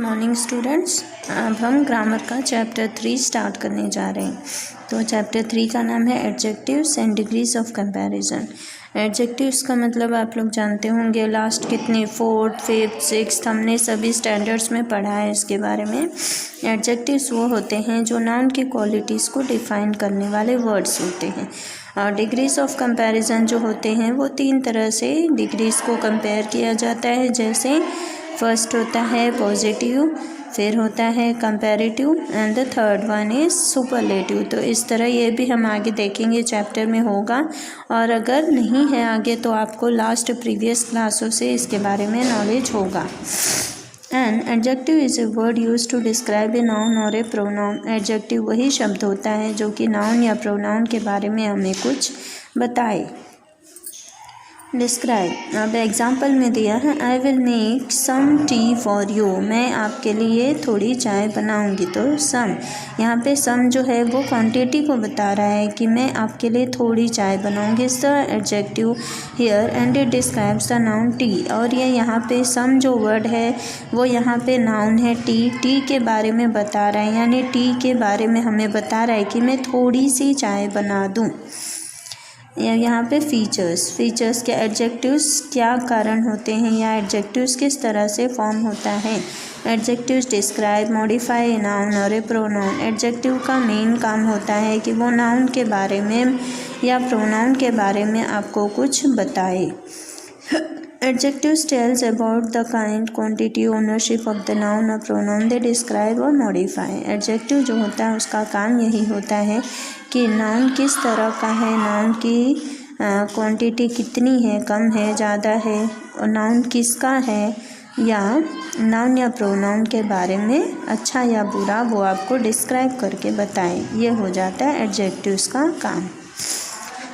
Morning students. अब हम grammar का चैप्टर 3 स्टार्ट करने जा रहे हैं। तो चैप्टर 3 का नाम है adjectives and degrees of comparison. Adjectives का मतलब आप लोग जानते होंगे, लास्ट कितने 4th, 5th, 6th हमने सभी स्टैंडर्ड्स में पढ़ा है इसके बारे में। एडजेक्टिव्स वो होते हैं जो नाउन की क्वालिटीज़ को डिफाइन करने वाले वर्ड्स होते हैं। और डिग्रीज ऑफ कंपैरिजन जो होते हैं वो 3 तरह से डिग्रीज को कंपेयर किया जाता है। जैसे फर्स्ट होता है पॉजिटिव, फिर होता है comparative and the third one is superlative. तो इस तरह ये भी हम आगे देखेंगे, चैप्टर में होगा। और अगर नहीं है आगे तो आपको लास्ट प्रीवियस क्लासों से इसके बारे में नॉलेज होगा। And adjective is a word use to describe a noun और ए प्रोनाउन। एडजेक्टिव वही शब्द होता है जो कि नाउन या प्रोनाउन के बारे में हमें कुछ बताए। डिस्क्राइब, अब एग्जाम्पल में दिया है I will make some tea for you. मैं आपके लिए थोड़ी चाय बनाऊंगी। तो सम, यहाँ पे सम जो है वो क्वांटिटी को बता रहा है कि मैं आपके लिए थोड़ी चाय बनाऊंगी। The adjective here and it describes the noun T. और ये यहाँ पे सम जो वर्ड है वो यहाँ पे नाउन है टी के बारे में बता रहा है, यानी टी के बारे में हमें बता रहा है कि मैं थोड़ी सी चाय बना दूँ। यहाँ पे फीचर्स के एडजेक्टिव्स क्या कारण होते हैं या एडजेक्टिव्स किस तरह से फॉर्म होता है। एडजेक्टिव्स डिस्क्राइब मॉडिफाई नाउन और ए प्रोनाउन। एडजेक्टिव का मेन काम होता है कि वो नाउन के बारे में या प्रोनाउन के बारे में आपको कुछ बताए। Adjectives tells about the kind, quantity, ownership of the noun or pronoun they describe or modify. Adjective जो होता है उसका काम यही होता है कि नाउन किस तरह का है, नाउन की क्वांटिटी कितनी है, कम है, ज़्यादा है, और नाउन किसका है, या नाउन या प्रोनाउन के बारे में अच्छा या बुरा वो आपको डिस्क्राइब करके बताए। ये हो जाता है एडजेक्टिव्स का काम।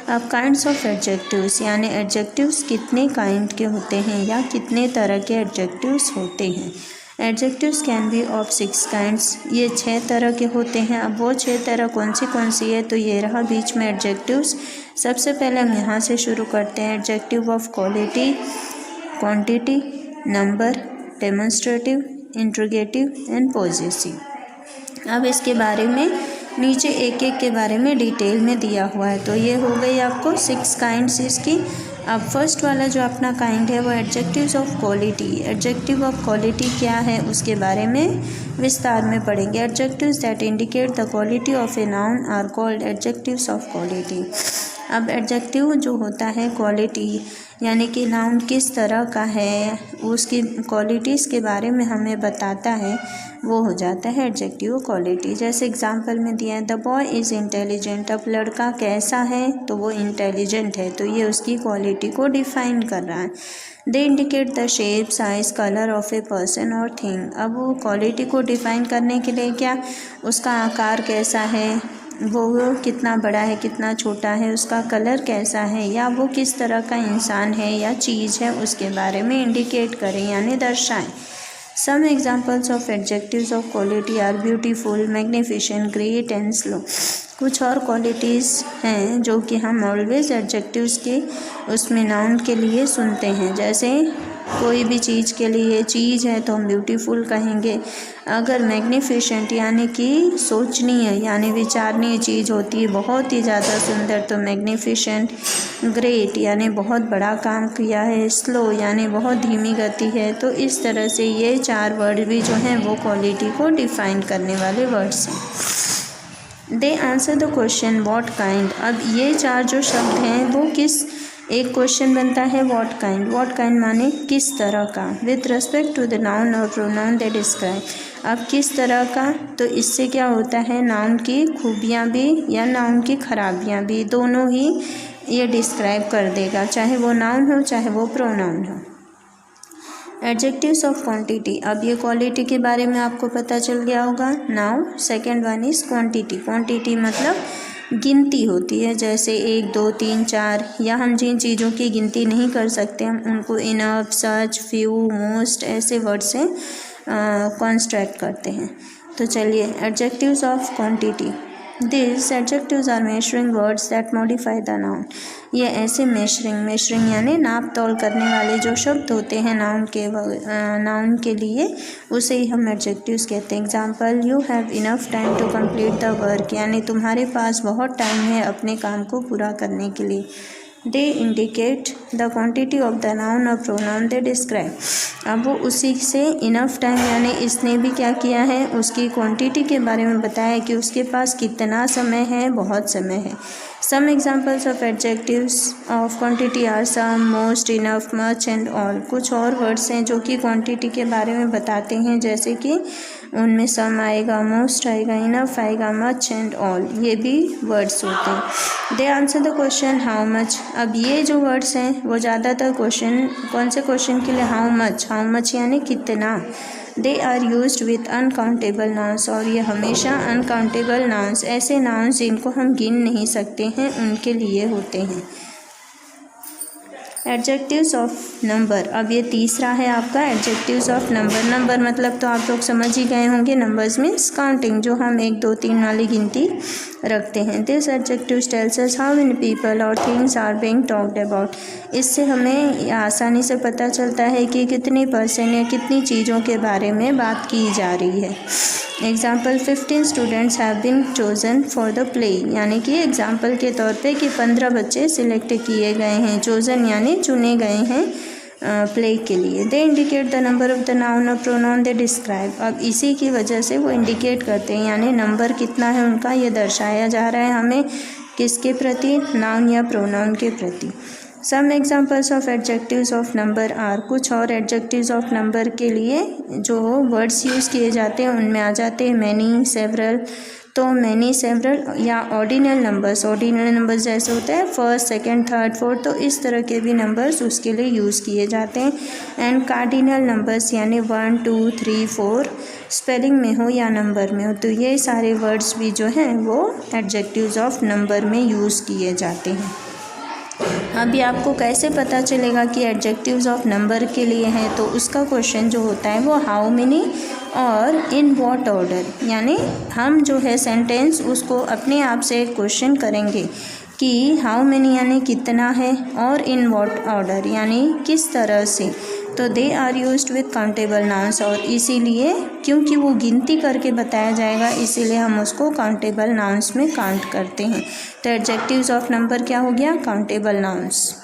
अब काइंड्स ऑफ एडजेक्टिव्स, यानी एडजेक्टिव्स कितने काइंड के होते हैं या कितने तरह के एडजेक्टिव्स होते हैं। Adjectives can be of 6 kinds. ये 6 तरह के होते हैं। अब वो 6 तरह कौन सी है, तो ये रहा बीच में एडजेक्टिव्स। सबसे पहले हम यहाँ से शुरू करते हैं। Adjective of quality, quantity, number, demonstrative, interrogative and possessive. अब इसके बारे में नीचे एक एक के बारे में डिटेल में दिया हुआ है। तो ये हो गई आपको 6 काइंड्स इसकी। अब फर्स्ट वाला जो अपना काइंड है वो adjectives of quality. Adjective of quality क्या है उसके बारे में विस्तार में पढ़ेंगे। Adjectives that indicate the quality of a noun are called adjectives of quality. अब एडजेक्टिव जो होता है क्वालिटी, यानी कि नाउन किस तरह का है, उसकी क्वालिटीज़ के बारे में हमें बताता है, वो हो जाता है एडजेक्टिव क्वालिटी। जैसे एग्जांपल में दिया है द बॉय इज़ इंटेलिजेंट। अब लड़का कैसा है, तो वो इंटेलिजेंट है, तो ये उसकी क्वालिटी को डिफाइन कर रहा है। They indicate the shape, size, colour of a person और थिंग। अब वो क्वालिटी को डिफाइन करने के लिए क्या, उसका आकार कैसा है, वो कितना बड़ा है, कितना छोटा है, उसका कलर कैसा है, या वो किस तरह का इंसान है या चीज़ है, उसके बारे में इंडिकेट करें यानी दर्शाएं। Some examples of adjectives of quality are beautiful, magnificent, great and slow. कुछ और क्वालिटीज़ हैं जो कि हम ऑलवेज एडजेक्टिव्स के उसमें नाउन के लिए सुनते हैं। जैसे कोई भी चीज़ के लिए चीज़ है तो हम ब्यूटीफुल कहेंगे। अगर मैग्निफिसेंट यानी कि सोचनीय यानी विचारणीय चीज़ होती है, बहुत ही ज़्यादा सुंदर, तो मैग्निफिसेंट। ग्रेट यानी बहुत बड़ा काम किया है। स्लो यानी बहुत धीमी गति है। तो इस तरह से ये 4 वर्ड भी जो हैं वो क्वालिटी को डिफाइन करने वाले वर्ड्स हैं। They answer the question what kind. अब ये 4 जो शब्द हैं वो किस, एक क्वेश्चन बनता है व्हाट काइंड माने किस तरह का, with respect to the noun और प्रोनाउन दे डिस्क्राइब। अब किस तरह का, तो इससे क्या होता है, नाउन की खूबियाँ भी या नाउन की खराबियाँ भी, दोनों ही ये डिस्क्राइब कर देगा, चाहे वो नाउन हो चाहे वो प्रोनाउन हो। एडजेक्टिव्स ऑफ क्वांटिटी, अब ये क्वालिटी के बारे में आपको पता चल गया होगा। Now second one is quantity. Quantity मतलब गिनती होती है, जैसे 1, 2, 3, 4, या हम जिन चीज़ों की गिनती नहीं कर सकते हम उनको इनफ, सच, फ्यू, मोस्ट ऐसे वर्ड से कंस्ट्रक्ट करते हैं। तो चलिए adjectives of quantity. This adjectives are measuring words that modify the noun. ये ऐसे मेजरिंग यानी नाप तोल करने वाले जो शब्द होते हैं नाउन के लिए, उसे ही हम एडजेक्टिव्स कहते हैं। Example, you have enough time to complete the work, यानी तुम्हारे पास बहुत टाइम है अपने काम को पूरा करने के लिए। They indicate the quantity of the noun और प्रोनाउन दे डिस्क्राइब। अब वो उसी से इनफ टाइम यानी इसने भी क्या किया है, उसकी क्वांटिटी के बारे में बताया कि उसके पास कितना समय है, बहुत समय है। Some examples of adjectives of quantity are some, most, enough, much and all. कुछ और वर्ड्स हैं जो कि क्वांटिटी के बारे में बताते हैं, जैसे कि उनमें सम आएगा, मोस्ट आएगा, इनफ आएगा, मच एंड ऑल, ये भी वर्ड्स होते हैं। They answer the question how much. अब ये जो वर्ड्स हैं वो ज़्यादातर क्वेश्चन, कौन से क्वेश्चन के लिए, हाउ मच यानी कितना। They are used with uncountable nouns, और ये हमेशा अनकाउंटेबल नाउन्स, ऐसे नाउन्स जिनको हम गिन नहीं सकते हैं, उनके लिए होते हैं। एडजेक्टिव्स ऑफ नंबर, अब ये तीसरा है आपका एडजेक्टिव्स ऑफ नंबर। नंबर मतलब तो आप लोग समझ ही गए होंगे, नंबर्स मीन्स काउंटिंग, जो हम 1 2 3 वाली गिनती रखते हैं। This adjectives tells us how many people और things are being talked about. इससे हमें आसानी से पता चलता है कि कितनी पर्सन या कितनी चीज़ों के बारे में बात की जा रही है। Example, 15 students have been chosen for the play, यानी कि एग्जाम्पल के तौर पे कि 15 बच्चे सिलेक्ट किए गए हैं, चोजन यानी चुने गए हैं प्ले के लिए। They indicate the number of the noun और प्रोनाउन दे डिस्क्राइब। अब इसी की वजह से वो इंडिकेट करते हैं, यानी नंबर कितना है उनका ये दर्शाया जा रहा है हमें, किसके प्रति, नाउन या प्रोनाउन के प्रति। Some examples of adjectives of number are, कुछ और एडजेक्टिव्स ऑफ नंबर के लिए जो वर्ड्स यूज़ किए जाते हैं उनमें आ जाते हैं मैनी, सेवरल। तो मैनी, सेवरल या ऑर्डिनल नंबर्स, ऑर्डिनल नंबर्स जैसे होते हैं फर्स्ट, सेकंड, थर्ड, फोर्थ, तो इस तरह के भी नंबर्स उसके लिए यूज़ किए जाते हैं। एंड कार्डिनल नंबर्स यानी 1 2 3 4 स्पेलिंग में हो या नंबर में हो, तो ये सारे वर्ड्स भी जो हैं वो एडजेक्टिव्स ऑफ नंबर में यूज़ किए जाते हैं। अभी आपको कैसे पता चलेगा कि एडजेक्टिव्स ऑफ नंबर के लिए हैं, तो उसका क्वेश्चन जो होता है वो हाउ मेनी और इन व्हाट ऑर्डर, यानी हम जो है सेंटेंस उसको अपने आप से क्वेश्चन करेंगे कि हाउ मेनी यानी कितना है, और इन व्हाट ऑर्डर यानी किस तरह से। तो they are used with countable nouns, और इसीलिए क्योंकि वो गिनती करके बताया जाएगा इसीलिए हम उसको काउंटेबल नाउन्स में काउंट करते हैं। तो एडजेक्टिव्स ऑफ नंबर क्या हो गया, काउंटेबल नाउन्स।